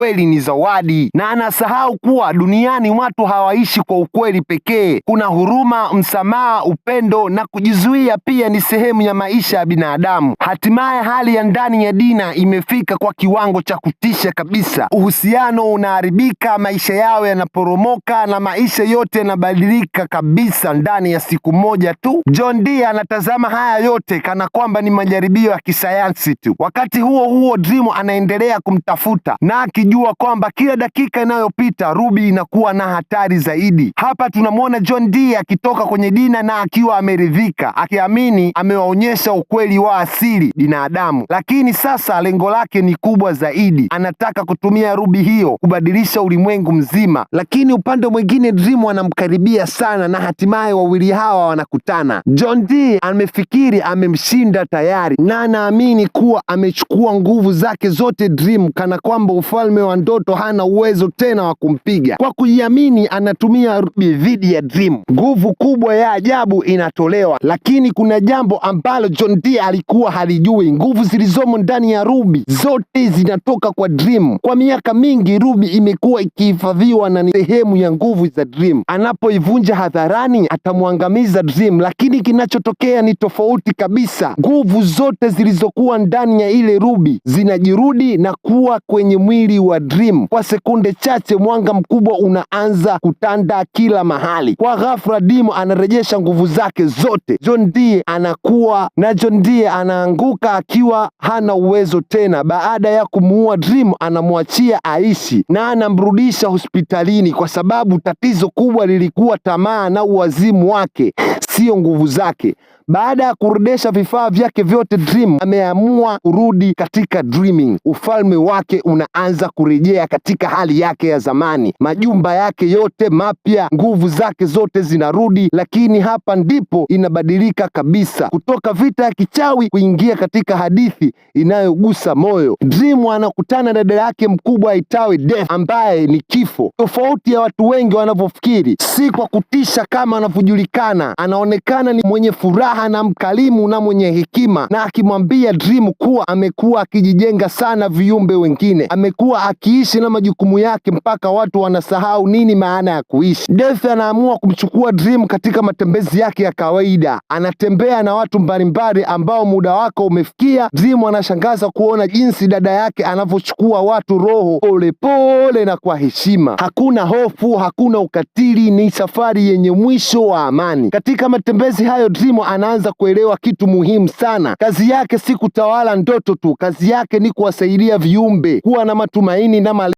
kweli ni zawadi, na anasahau kuwa duniani watu hawaishi kwa ukweli pekee. Kuna huruma, msamaha, upendo na kujizuia pia ni sehemu ya maisha ya binadamu. Hatimaye hali ya ndani ya Dina imefika kwa kiwango cha kutisha kabisa. Uhusiano unaharibika, maisha yao yanaporomoka na maisha yote yanabadilika kabisa ndani ya siku moja tu. John Dee anatazama haya yote kana kwamba ni majaribio ya kisayansi tu. Wakati huo huo, Dream anaendelea kumtafuta na akijua kwamba kila dakika inayopita Ruby inakuwa na hatari zaidi. Hapa tunamwona John Dee akitoka kwenye Dina na akiwa ameridhika, akiamini amewaonyesha ukweli wa asili binadamu. Lakini sasa lengo lake ni kubwa zaidi. Anataka kutumia Ruby hiyo kubadilisha ulimwengu mzima. Lakini upande mwingine Dream anamkaribia sana na hatimaye wawili hawa wanakutana. John Dee amefikiri amemshinda tayari na anaamini kuwa amechukua nguvu zake zote Dream, kana kwamba ufalme wa ndoto hana uwezo tena wa kumpiga. Kwa kujiamini anatumia Ruby dhidi ya Dream. Nguvu kubwa ya ajabu inatolewa, lakini kuna jambo ambalo John Dee alikuwa halijui. Nguvu zilizomo ndani ya Ruby zote zinatoka kwa Dream. Kwa miaka mingi Ruby imekuwa ikihifadhiwa na ni sehemu ya nguvu za Dream. Anapoivunja hadharani atamwangamiza Dream, lakini kinachotokea ni tofauti kabisa. Nguvu zote zilizokuwa ndani ya ile Ruby zinajirudi na kuwa kwenye mwili wa Dream. Kwa sekunde chache mwanga mkubwa unaanza kutanda kila mahali. Kwa ghafla Dream anarejesha nguvu zake zote. John Dee anaanguka akiwa hana uwezo tena. Baada ya kumuua Dream anamwachia aishi na anamrudisha hospitalini, kwa sababu tatizo kubwa lilikuwa tamaa na uwazimu wake, sio nguvu zake. Baada ya kurudisha vifaa vyake vyote, Dream ameamua kurudi katika dreaming. Ufalme wake unaanza kurejea katika hali yake ya zamani. Majumba yake yote mapya, nguvu zake zote zinarudi, lakini hapa ndipo inabadilika kabisa. Kutoka vita ya kichawi kuingia katika hadithi inayogusa moyo. Dream anakutana na dada yake mkubwa aitawe Death, ambaye ni kifo. Tofauti ya watu wengi wanavyofikiri, si kwa kutisha kama anavyojulikana. Anaonekana ni mwenye furaha na mkalimu na mwenye hekima, na akimwambia Dream kuwa amekuwa akijijenga sana viumbe wengine. Amekuwa akiishi na majukumu yake mpaka watu wanasahau nini maana ya kuishi. Death anaamua kumchukua Dream katika matembezi yake ya kawaida. Anatembea na watu mbalimbali ambao muda wako umefikia. Dream anashangaza kuona jinsi dada yake anavyochukua watu roho pole pole na kwa heshima. Hakuna hofu, hakuna ukatili, ni safari yenye mwisho wa amani. Katika matembezi hayo Dream anaanza kuelewa kitu muhimu sana. Kazi yake si kutawala ndoto tu, kazi yake ni kuwasaidia viumbe kuwa na matumaini na